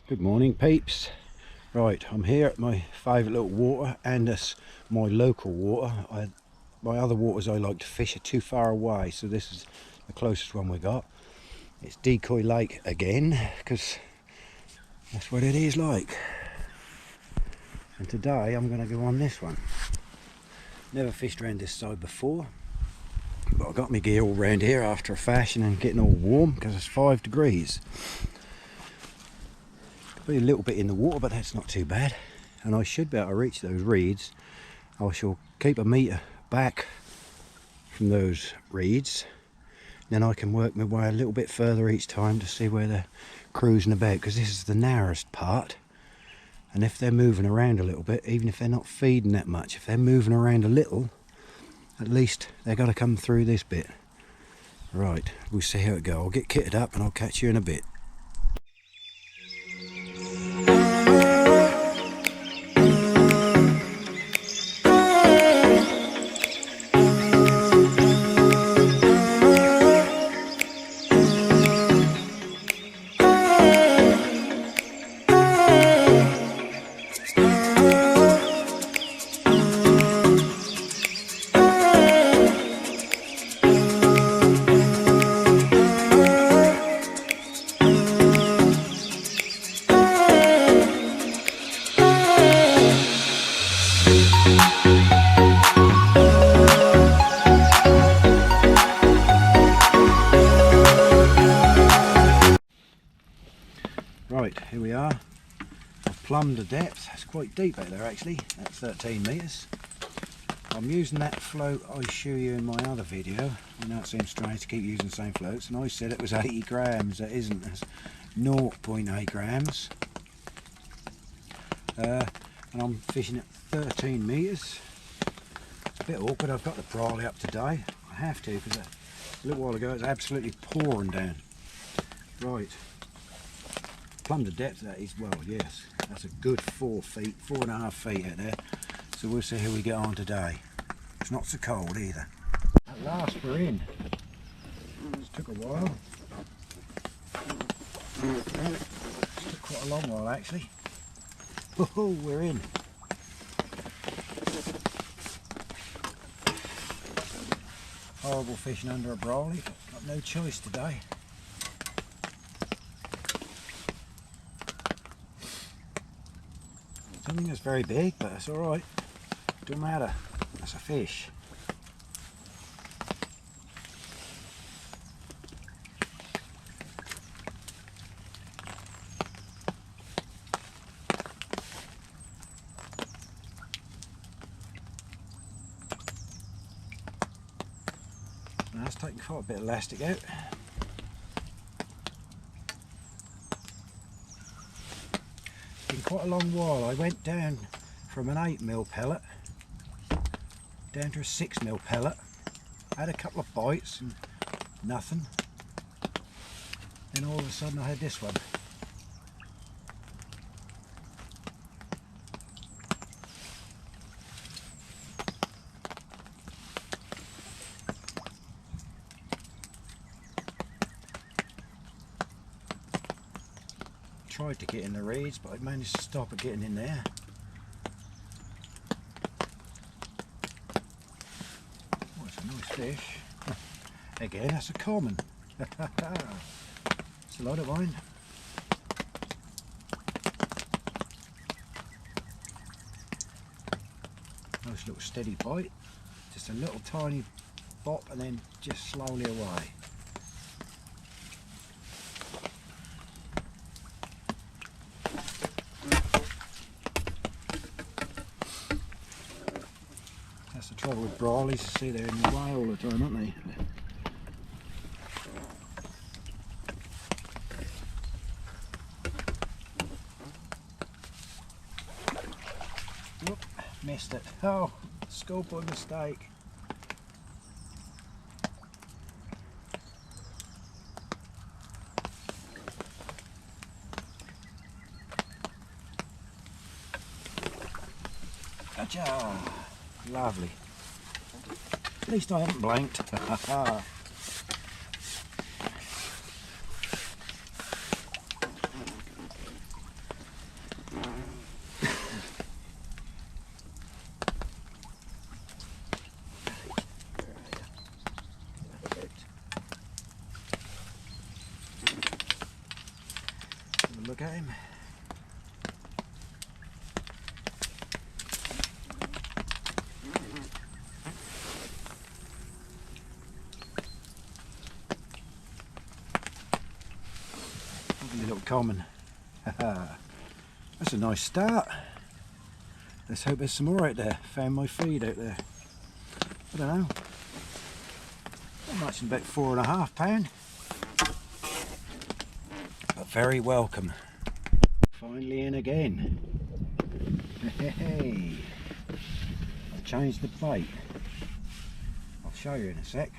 Good morning, peeps. Right, I'm here at my favourite little water, and it's my local water. My other waters I like to fish are too far away, so this is the closest one we got. It's Decoy Lake again, because that's what it is like. And today I'm going to go on this one. Never fished around this side before, but I got my gear all round here after a fashion and getting all warm because it's 5 degrees. Be a little bit in the water, but that's not too bad, and I should be able to reach those reeds. I shall keep a metre back from those reeds, then I can work my way a little bit further each time to see where they're cruising about, because this is the narrowest part, and if they're moving around a little bit, even if they're not feeding that much, if they're moving around a little, at least they've got to come through this bit. Right, we'll see how it goes. I'll get kitted up and I'll catch you in a bit. Right, here we are. I've plumbed the depth. It's quite deep out there actually, at 13 metres. I'm using that float I show you in my other video. I know it seems strange to keep using the same floats, and I said it was 80 grams. That isn't. It's 0.8 grams. And I'm fishing at 13 metres. It's a bit awkward. I've got the brolly up today. I have to, because a little while ago it was absolutely pouring down. Right. Plumbed the depth that is, well, yes, that's a good 4 feet, 4.5 feet out there. So we'll see how we get on today. It's not so cold either. At last we're in. This took a while. This took quite a long while actually. Oh, we're in. Horrible fishing under a brolly. Got no choice today. Something that's very big, but that's alright. Don't matter. That's a fish. Now it's taking quite a bit of elastic out. Quite a long while. I went down from an 8mm pellet down to a 6mm pellet. Had a couple of bites and nothing. Then all of a sudden I had this one. Tried to get in the reeds, but I managed to stop it getting in there. Oh, it's a nice fish. Again, that's a common. It's a lot of mine. Nice little steady bite. Just a little tiny bop and then just slowly away. That's the trouble with brollies, see they're in the way all the time, aren't they? Whoop, missed it. Oh, scope by mistake. Gotcha! Lovely. At least I haven't blanked. look at him. Lovely little common. That's a nice start. Let's hope there's some more out there. Found my feed out there. I don't know. Not much, in about £4.5. But very welcome. Finally in again. Hey, I've changed the bait. I'll show you in a sec.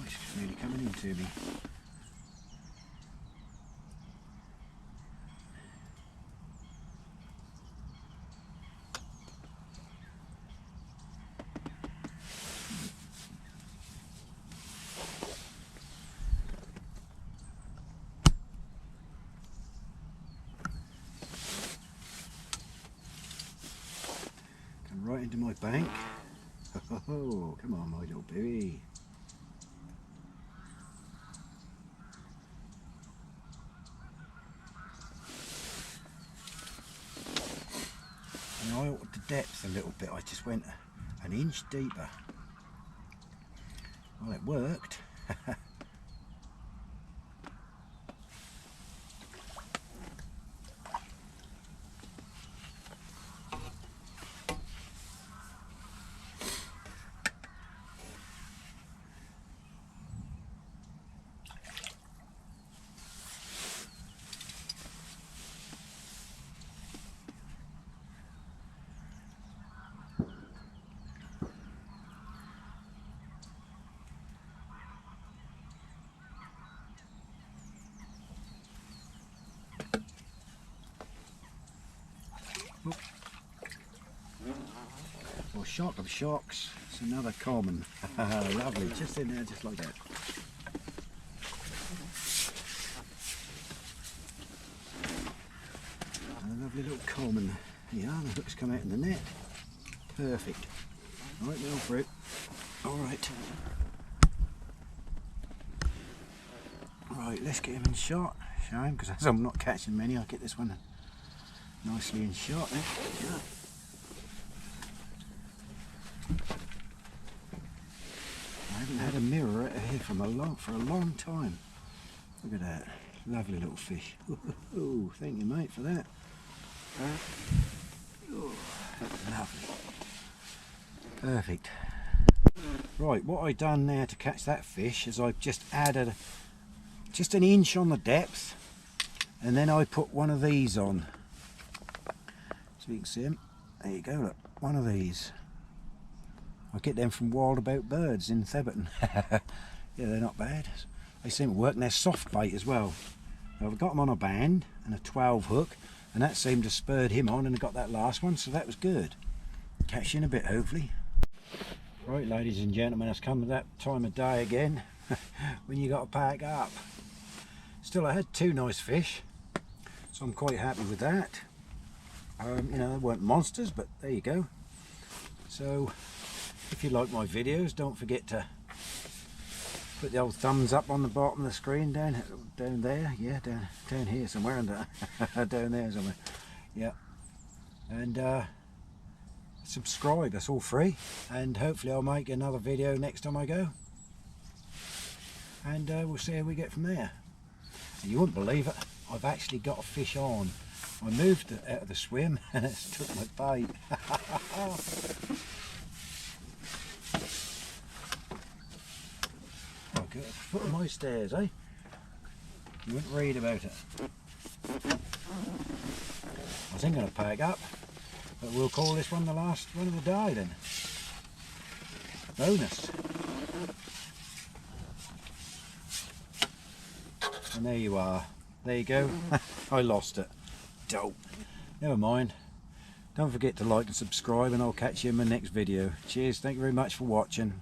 It's really coming into me. Come right into my bank. Oh, come on, my little baby. And I altered the depth a little bit. I just went an inch deeper. Well, it worked. Well, shock of shocks, it's another common. Lovely, just in there, just like that. And a lovely little common. Yeah, the hook's come out in the net. Perfect. Right, now for it. Alright. Right, let's get him in shot. Show him, because as I'm not catching many, I'll get this one nicely in shot. Yeah. I haven't had a mirror out here for a long time. Look at that, lovely little fish. Ooh, thank you, mate, for that. Oh, that's lovely. Perfect. Right, what I've done now to catch that fish is I've just added just an inch on the depth, and then I put one of these on. So you can see them. There you go, look, one of these. I get them from Wild About Birds in Theberton. Yeah, they're not bad. They seem to work, and they're soft bait as well. Now, I've got them on a band and a 12 hook, and that seemed to spurred him on, and I got that last one, so that was good. Catch you in a bit, hopefully. Right, ladies and gentlemen, it's come to that time of day again when you got to pack up. Still, I had two nice fish, so I'm quite happy with that. You know, they weren't monsters, but there you go. So, if you like my videos, don't forget to put the old thumbs up on the bottom of the screen down there, yeah, down here somewhere, and down there somewhere, yeah, and subscribe. That's all free, and hopefully I'll make another video next time I go, and we'll see how we get from there. And you wouldn't believe it, I've actually got a fish on. I moved it out of the swim and it's took my bait. Okay, foot of my stairs, eh? You wouldn't read about it. I think I'm going to pack up, but we'll call this one the last one of the day then. Bonus. And there you are. There you go. I lost it. Dope. Never mind. Don't forget to like and subscribe, and I'll catch you in my next video. Cheers. Thank you very much for watching.